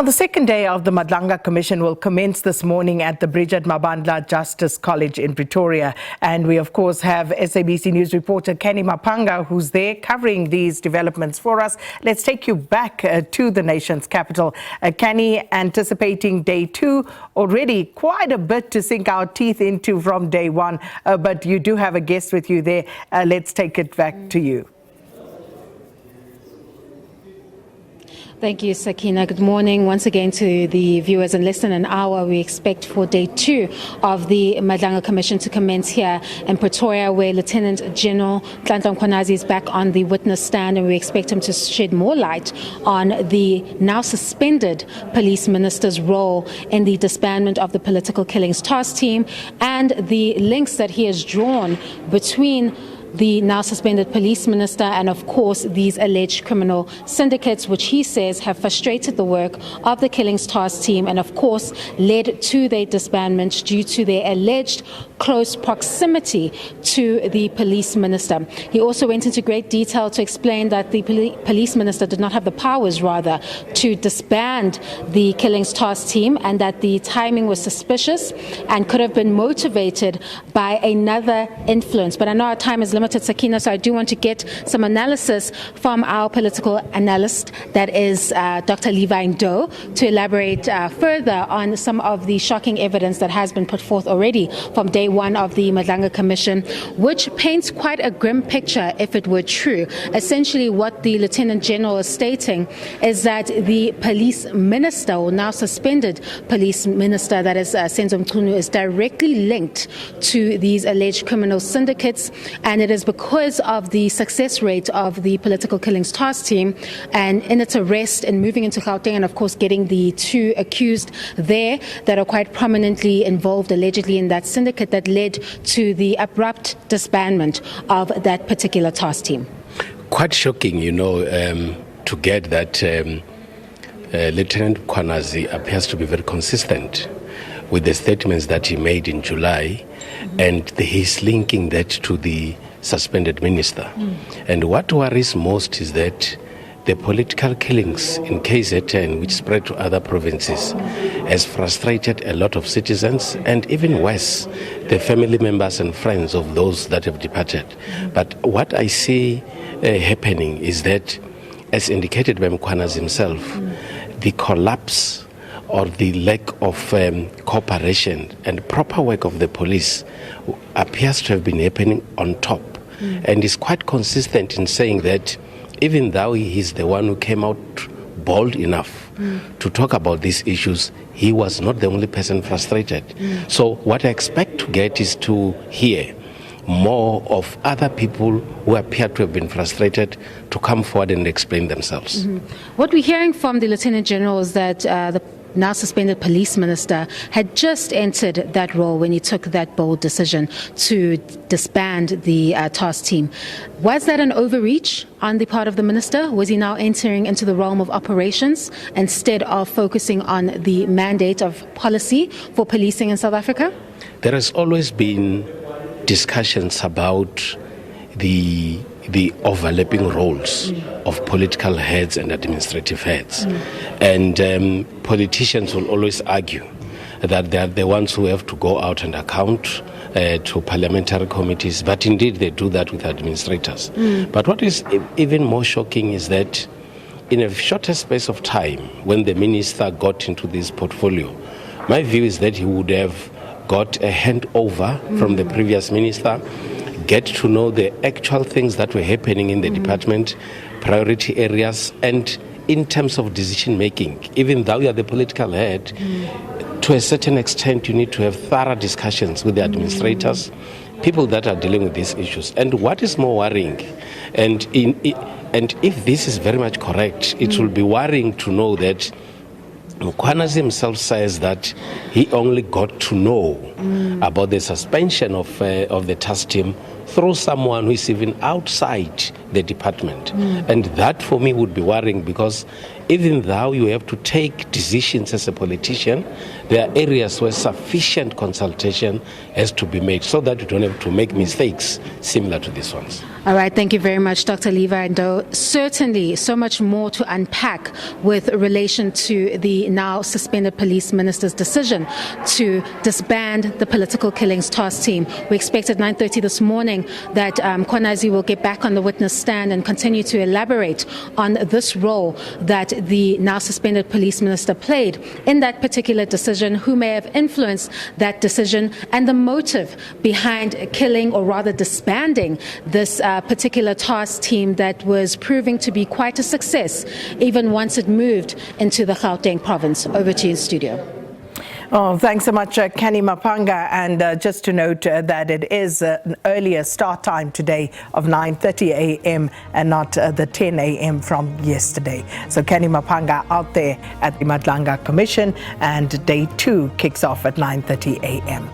Now, the second day of the Madlanga Commission will commence this morning at the Brigitte Mabandla Justice College in Pretoria. And we, of course, have SABC News reporter Canny Maphanga, who's there covering these developments for us. Let's take you back to the nation's capital. Canny, anticipating day two, already quite a bit to sink our teeth into from day one. But you do have a guest with you there. Let's take it back to you. Thank you, Sakina. Good morning once again to the viewers. In less than an hour, we expect for day two of the Madlanga Commission to commence here in Pretoria, where Lieutenant General Nhlanhla Mkhwanazi is back on the witness stand, and we expect him to shed more light on the now suspended police minister's role in the disbandment of the Political Killings Task Team and the links that he has drawn between the now suspended police minister and, of course, these alleged criminal syndicates, which he says have frustrated the work of the Killings Task Team and, of course, led to their disbandment due to their alleged close proximity to the police minister. He also went into great detail to explain that the police minister did not have the powers, rather, to disband the Killings Task Team, and that the timing was suspicious and could have been motivated by another influence. But I know our time is limited, Sakina, so I do want to get some analysis from our political analyst, that is Dr. Levy Ndou, to elaborate further on some of the shocking evidence that has been put forth already from day one of the Madlanga Commission, which paints quite a grim picture if it were true. Essentially, what the Lieutenant General is stating is that the police minister, or now suspended police minister, that is Senzo Mchunu, is directly linked to these alleged criminal syndicates, and it is because of the success rate of the Political Killings Task Team and in its arrest and moving into Gauteng, and of course getting the two accused there that are quite prominently involved allegedly in that syndicate, that led to the abrupt disbandment of that particular task team. Quite shocking, to get that Lieutenant Mkhwanazi appears to be very consistent with the statements that he made in July, and he's linking that to the suspended minister. And what worries most is that the political killings in KZN, which spread to other provinces, has frustrated a lot of citizens, and even worse, the family members and friends of those that have departed. But what I see happening is that, as indicated by Mkhwanazi himself, the collapse or the lack of cooperation and proper work of the police appears to have been happening on top. And is quite consistent in saying that even though he is the one who came out bold enough to talk about these issues, he was not the only person frustrated. So what I expect to get is to hear more of other people who appear to have been frustrated to come forward and explain themselves. What we're hearing from the Lieutenant General is that the now suspended police minister had just entered that role when he took that bold decision to disband the task team. Was that an overreach on the part of the minister? Was he now entering into the realm of operations instead of focusing on the mandate of policy for policing in South Africa? There has always been discussions about the overlapping roles of political heads and administrative heads. And politicians will always argue that they are the ones who have to go out and account to parliamentary committees, but indeed they do that with administrators. But what is even more shocking is that in a shorter space of time, when the minister got into this portfolio, my view is that he would have got a handover from the previous minister, get to know the actual things that were happening in the department, priority areas, and in terms of decision making. Even though you are the political head, to a certain extent you need to have thorough discussions with the administrators, people that are dealing with these issues. And what is more worrying, and if this is very much correct, it will be worrying to know that Mkhwanazi himself says that he only got to know about the suspension of the task team through someone who is even outside the department. And that for me would be worrying, because even though you have to take decisions as a politician, there are areas where sufficient consultation has to be made so that you don't have to make mistakes similar to these ones. All right, thank you very much, Dr. Levy Ndou. Certainly, so much more to unpack with relation to the now suspended police minister's decision to disband the political killings task team. We expect at 9:30 this morning that Mkhwanazi will get back on the witness stand and continue to elaborate on this role that the now suspended police minister played in that particular decision, who may have influenced that decision, and the motive behind killing, or rather disbanding, this particular task team that was proving to be quite a success, even once it moved into the Gauteng province. Over to you in studio. Oh, thanks so much, Canny Maphanga. And just to note that it is an earlier start time today of 9:30 a.m. and not the 10 a.m. from yesterday. So Canny Maphanga out there at the Madlanga Commission, and day 2 kicks off at 9:30 a.m.